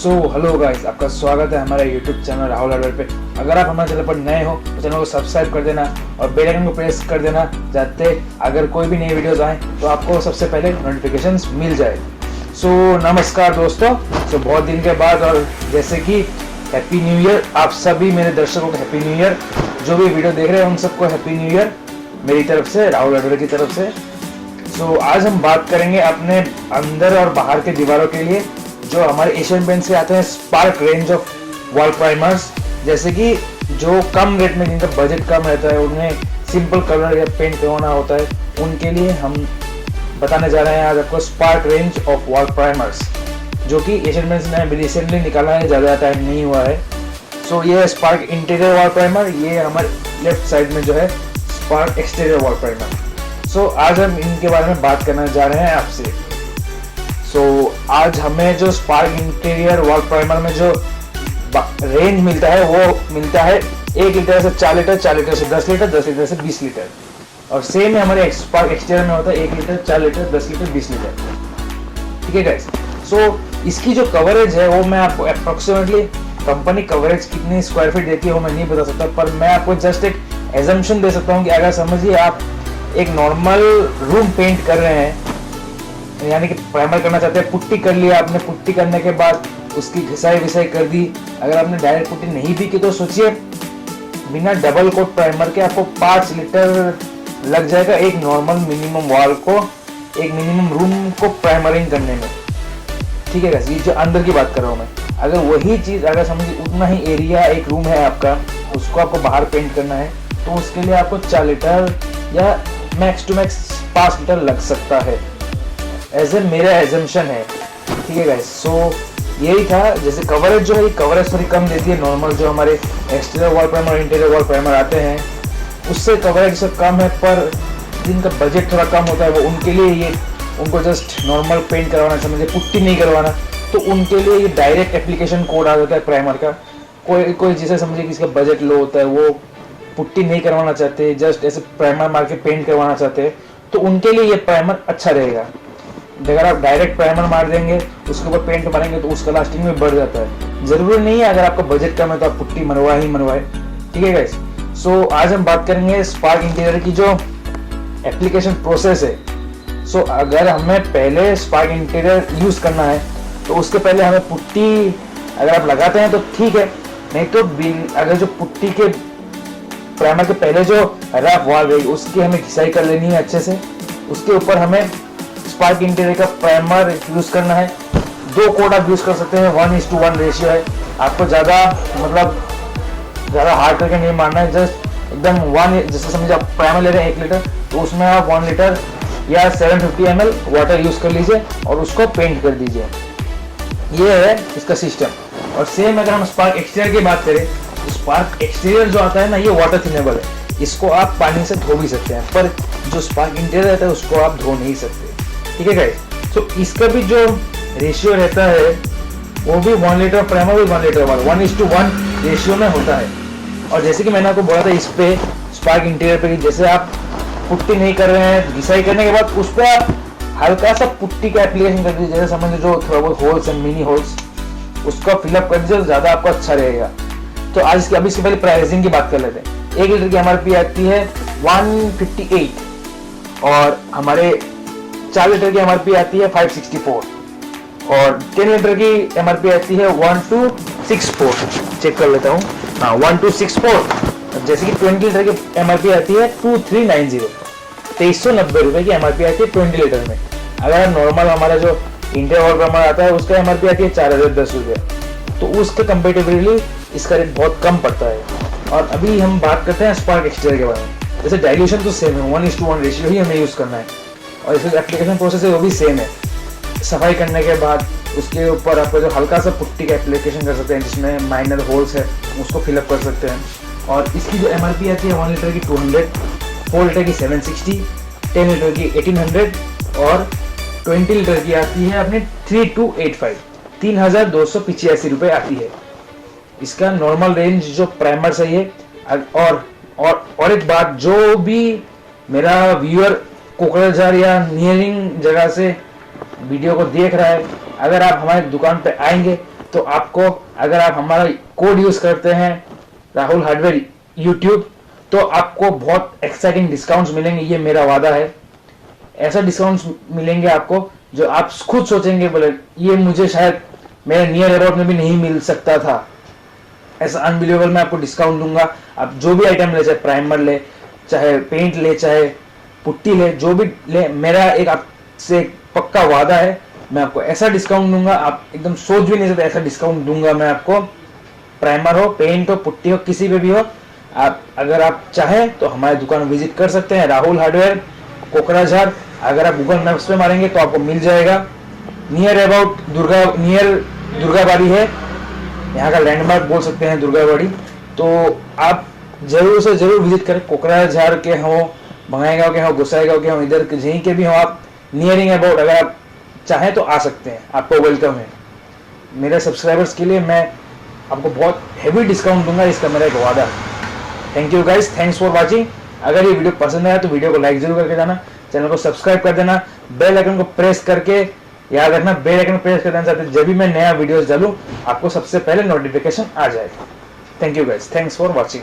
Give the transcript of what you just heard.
Hello guys, आपका स्वागत है हमारे यूट्यूब चैनल राहुल हार्डवेयर पे। अगर आप हमारे चैनल पर नए हो तो चैनल को सब्सक्राइब कर देना और बेल आइकन को प्रेस कर देना, जाते अगर कोई भी नई वीडियोस आए तो आपको सबसे पहले नोटिफिकेशंस मिल जाए। नमस्कार दोस्तों। बहुत दिन के बाद, और जैसे कि हैप्पी न्यू ईयर आप सभी मेरे दर्शकों को, हैप्पी न्यू ईयर। जो भी वीडियो देख रहे हैं उन सबको हैप्पी न्यू ईयर मेरी तरफ से, राहुल हार्डवेयर की तरफ से। आज हम बात करेंगे अपने अंदर और बाहर के दीवारों के लिए जो हमारे एशियन पेंट से आते हैं spark range of wall primers. जैसे कि जो कम रेट में, जिनका बजट कम रहता है, उन्हें सिंपल कलर या पेंट करवाना होता है, उनके लिए हम बताने जा रहे हैं आज आपको spark range of wall primers, जो कि एशियन पेंट्स ने रिसेंटली निकाला है, ज़्यादा टाइम नहीं हुआ है। ये स्पार्क इंटीरियर वॉल प्राइमर, ये हमारे लेफ्ट साइड में जो है स्पार्क एक्सटीरियर वॉल प्राइमर। आज हम इनके बारे में बात करने जा रहे हैं आपसे। आज हमें जो स्पार्क इंटीरियर वॉल प्राइमर में जो रेंज मिलता है वो मिलता है 1 लीटर से 4 लीटर, 4 लीटर से 10 लीटर, 10 लीटर से 20 लीटर। और सेम है हमारे स्पार्क एक्सटीरियर में होता है 1 लीटर, 4 लीटर, 10 लीटर, 20 लीटर। ठीक है गाइस। इसकी जो कवरेज है वो मैं आपको अप्रोक्सीमेटली, कंपनी कवरेज कितनी स्क्वायर फीट देती है वो मैं नहीं बता सकता, पर मैं आपको जस्ट एक एजम्पशन दे सकता हूँ कि अगर समझिए आप एक नॉर्मल रूम पेंट कर रहे हैं, यानी कि प्राइमर करना चाहते हैं, पुट्टी कर लिया आपने, पुट्टी करने के बाद उसकी घिसाई विसाई कर दी। अगर आपने डायरेक्ट पुट्टी नहीं भी की तो सोचिए बिना डबल कोट प्राइमर के आपको 5 लीटर लग जाएगा एक नॉर्मल मिनिमम वॉल को, एक मिनिमम रूम को प्राइमरिंग करने में। ठीक है गाइस, ये जो अंदर की बात कर रहा हूँ मैं। अगर वही चीज़, अगर समझिए उतना ही एरिया एक रूम है आपका, उसको आपको बाहर पेंट करना है, तो उसके लिए आपको 4 लीटर या मैक्स टू मैक्स 5 लीटर लग सकता है, एज ए मेरा एजम्पशन है। ठीक है गाइस। यही था। जैसे कवरेज जो है, कवरेज थोड़ी कम देती है नॉर्मल जो हमारे exterior wall primer, interior wall primer आते हैं, उससे कवरेज से कम है। पर जिनका बजट थोड़ा कम होता है वो, उनके लिए ये, उनको जस्ट नॉर्मल पेंट करवाना, समझिए पुट्टी नहीं करवाना, तो उनके लिए ये डायरेक्ट एप्लीकेशन कोड आ जाता है प्राइमर का। कोई जिसे समझिए किसका बजट लो होता है, वो पुट्टी नहीं करवाना चाहते, जस्ट ऐसे प्राइमर मार के पेंट करवाना चाहते हैं, तो उनके लिए ये प्राइमर अच्छा रहेगा। अगर आप डायरेक्ट प्राइमर मार देंगे, उसके ऊपर पेंट मारेंगे, तो उसका लास्टिंग में बढ़ जाता है। जरूरी नहीं है अगर आपका बजट कम है तो आप पुट्टी मरवाए। ठीक है गाइस। आज हम बात करेंगे स्पार्क इंटीरियर की जो एप्लीकेशन प्रोसेस है। अगर हमें पहले स्पार्क इंटीरियर यूज करना है तो उसके पहले हमें पुट्टी, अगर आप लगाते हैं तो ठीक है, नहीं तो अगर जो पुट्टी के प्राइमर के पहले जो रफ वॉल रही उसकी हमें घिसाई कर लेनी है अच्छे से। उसके ऊपर हमें स्पार्क इंटीरियर का प्राइमर यूज करना है। 2 कोट आप यूज कर सकते हैं, 1:1 रेशियो है। आपको ज़्यादा हार्ड करके नहीं मारना है, जस्ट एकदम 1, जैसे समझिए आप प्राइमर ले रहे हैं 1 लीटर, तो उसमें आप 1 लीटर या 750 ml वाटर यूज कर लीजिए और उसको पेंट कर दीजिए। ये है इसका सिस्टम। और सेम अगर हम स्पार्क एक्सटीरियर की बात करें, स्पार्क एक्सटीरियर जो आता है ना, ये वाटर थिनेबल है, इसको आप पानी से धो भी सकते हैं, पर जो स्पार्क इंटीरियर रहता है उसको आप धो नहीं सकते। ठीक है गाइस। इसका भी जो रेशियो रहता है वो भी 1 लीटर प्राइमर भी 1 लीटर वाला 1:1 रेशियो में होता है। और जैसे कि मैंने आपको बोला था इस पे स्पार्क इंटीरियर पे, जैसे आप पुट्टी नहीं कर रहे हैं, घिसाई करने के बाद उस पर आप हल्का सा पुट्टी का एप्लीकेशन कर दीजिए, जैसे समझ जो थोड़ा बहुत होल्स एंड मिनी होल्स, उसको फिलअप कर दीजिए, ज़्यादा आपको अच्छा रहेगा। तो आज अभी इसके पहले प्राइसिंग की बात कर लेते हैं। 1 लीटर की MRP आती है 158 और हमारे 4 लीटर की MRP आती है 564 और 10 लीटर की MRP आती है 1264। चेक कर लेता हूँ, हाँ 1264। जैसे कि 20 लीटर की MRP आती है 2390, 2390 रुपये की MRP आती है 20 लीटर में। अगर नॉर्मल हमारा जो इंडिया वॉल प्राइमर आता है उसका MRP आती है 4010 रुपये, तो उसके कंपेरेटिवली इसका रेट बहुत कम पड़ता है। और अभी हम बात करते हैं स्पार्क एक्सटीरियर के बारे में। जैसे डाइल्यूशन तो सेम है, 1:1 रेशियो ही हमें यूज़ करना है, और इसका एप्लीकेशन प्रोसेस है वो भी सेम है। सफाई करने के बाद उसके ऊपर आपको जो हल्का सा पुट्टी का एप्लीकेशन कर सकते हैं, जिसमें माइनर होल्स है, उसको फिलअप कर सकते हैं। और इसकी जो MRP आती है 1 लीटर की 200, 4 लीटर की 760, 10 लीटर की 1800 और 20 लीटर की आती है अपने 3285, 3285 रुपये आती है। इसका नॉर्मल रेंज जो प्राइमर सही है। और एक बात, जो भी मेरा व्यूअर कोकराझार या नियरिंग जगह से वीडियो को देख रहा है, अगर आप हमारी दुकान पे आएंगे तो आपको अगर आप हमारा कोड यूज करते हैं राहुल हार्डवेयर यूट्यूब, तो आपको बहुत एक्साइटिंग डिस्काउंट्स मिलेंगे, ये मेरा वादा है। ऐसा डिस्काउंट्स मिलेंगे आपको जो आप खुद सोचेंगे बोले ये मुझे शायद मेरे नियर अबाउट में भी नहीं मिल सकता था। ऐसा अनबिलीवेबल मैं आपको डिस्काउंट दूंगा। आप जो भी आइटम ले, चाहे प्राइमर ले, चाहे पेंट ले, चाहे पुट्टी ले, जो भी ले, मेरा एक आपसे पक्का वादा है, मैं आपको ऐसा डिस्काउंट दूंगा आप एकदम सोच भी नहीं सकते। ऐसा डिस्काउंट दूंगा मैं आपको, प्राइमर हो, पेंट हो, पुट्टी हो, किसी पे भी हो। आप अगर आप चाहें तो हमारे दुकान विजिट कर सकते हैं, राहुल हार्डवेयर, कोकराझार। अगर आप गूगल मैप्स पे मारेंगे तो आपको मिल जाएगा। नियर अबाउट दुर्गाबाड़ी है, यहाँ का लैंडमार्क बोल सकते हैं दुर्गाबाड़ी। तो आप जरूर से जरूर विजिट करें। कोकराझार के हो, बंगाईगांव के हो, गोसाईगांव के हो, इधर के जहीं के भी हो, आप नियरिंग अबाउट अगर आप चाहें तो आ सकते हैं, आपको वेलकम है। मेरे सब्सक्राइबर्स के लिए मैं आपको बहुत हेवी डिस्काउंट दूंगा, इसका मेरा एक वादा है। Thank you guys, thanks for watching. अगर ये वीडियो पसंद आया तो वीडियो को लाइक जरूर करके जाना, चैनल को सब्सक्राइब कर देना, बेल आइकन को प्रेस करके, याद रखना बेल आइकन प्रेस कर देना, जब भी मैं नया वीडियोस डालूं आपको सबसे पहले नोटिफिकेशन आ जाए। Thank you guys, thanks for watching.